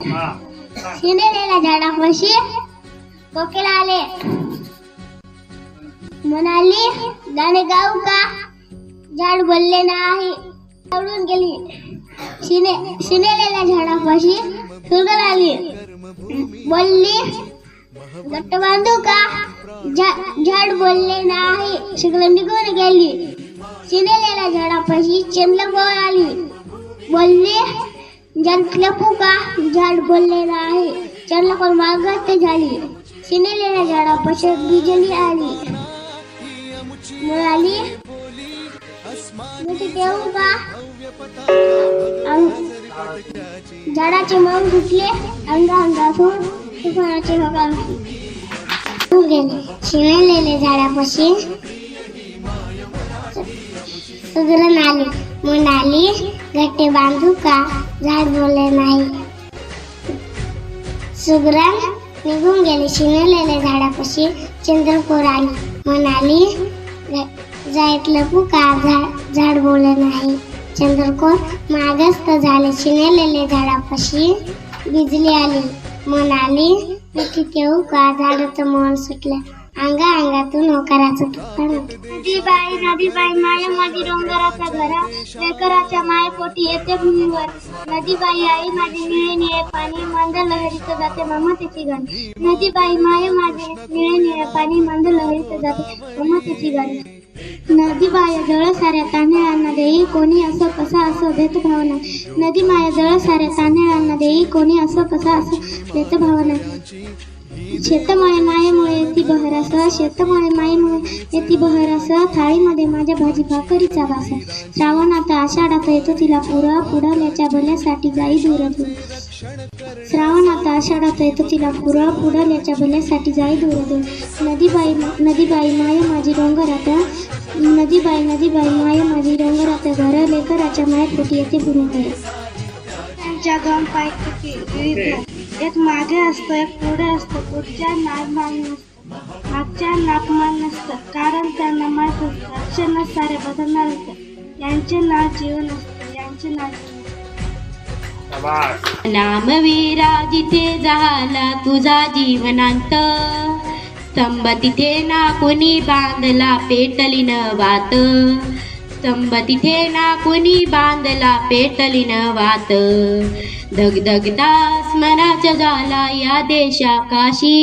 शिनेलेल्या झाडापाशी कोकिला आले, म्हणाली गाणे गाऊ का? झाड बोलले नाही, आवडून गेली. शिनेलेल्या झाडापाशी सुरगण आली, बोलली घट्ट बांधू का? झाड बोलले नाही, सुरगण निघून गेली. शिनेलेल्या झाडापाशी चंद्रकोर आली, बोलली जंत लपू का? झाड बोलले नाही, चंद्रकोर मागत झाली. शिनेलेल्या झाडापाशी बिजली आली, म्हणाली मी देऊ का? झाडाचे मग सुटले अंगातून तुफानाचे होकार गेले. शिनेलेल्या झाडापाशी सुगरण आली, म्हणाली घट्टे बांधू का? झाड बोलले नाही, सुगरण निघून गेले. शिनेलेल्या झाडापाशी चंद्रकोर आली, म्हणाली जायत लपू का? झाड बोलले नाही, चंद्रकोर मागस्त झाले. शिनेलेल्या झाडापाशी बिजली आली, म्हणाली मिठी ठेवू का? झाडाचं मन सुटलं अंगातून होकाराचं तुफान. नदीबाई नदीबाई माया माझी डोंगराच्या घरा, लेकराच्या मायपोटी येते भूमीवर. नदीबाई आई माझे निळे निळे पाणी, मंद लहरीत जाते ममतेची गाणी. नदीबाई माया माझे निळे निळे पाणी, मंद लहरीत जाते ममतेची गाणी. नदीबाई जळ साऱ्या तांदळांना देई, कोणी असं कसा असं भेदभाव नाही. नदीबाई जळ साऱ्या तांदळांना देई, कोणी असं कसा असं भेदभाव नाही. शेतमाळे मायेमुळे येती बहरास, शेतमाळे मायेमुळे येती बहरास, थाळीमध्ये माझ्या भाजी भाकरीचा वास. श्रावणात आषाढात येतो तिला पुढल्याच्या भल्यासाठी जाई दूर दूर. श्रावणात आषाढात येतो तिला पुढल्याच्या भल्यासाठी जाई दूर दूर. नदीबाई माय माझी डोंगरात, नदीबाई माय माझी डोंगरात घर, लेकराच्या मायपोटी येते भूमीवर. त्यांच्या दोन पाय एक मागे असतो एक पुढे असतो, पुढच्या नागमान नसतं, मागच्या नागमान नसतं, कारण त्यांना माहीत असतं अक्षर सारे बदलणार असतं. यांचे नाव जीवन असतं, यांचे नाव नामवीरा जिथे झाला तुझा जीवनांत, स्तंभ तिथे ना कोणी बांधला पेटली न वात. स्तंभ तिथे ना कोणी बांधला पेटली न वात. धगधगता स्मराच्या झाला या देशाकाशी,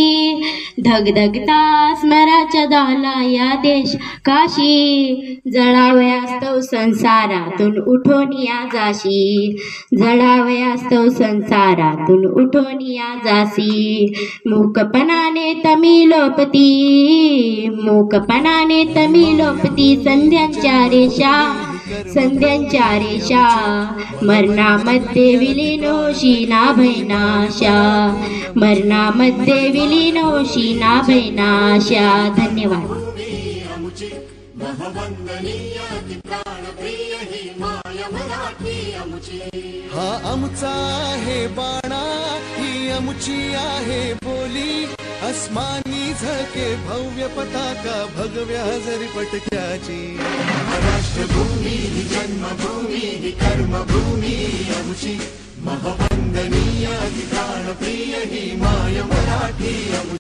धगधगता स्मराच्या झाला या देश काशी. जळावयास्तव संसारातून उठून या जाशी, जळावयास्तव संसारातून उठून या जासी. मूकपणाने तमी लोपती, मूकपणाने तमी लोपती संध्यांच्या रेषा, संध्यांच्या रेषा. मरणामध्ये विलीन होशी ना भैनाशा, मरणामध्ये विलीन होशी ना भैनाशा. धन्यवाद. हा आमचा आहे बाणा, ही आमची आहे बोली. अस्मानी झळके भव्य पताका, भगव्या जरी पटक्याची. राष्ट्रभूमी ही जन्मभूमी ही कर्मभूमी आमची, महवंदनीय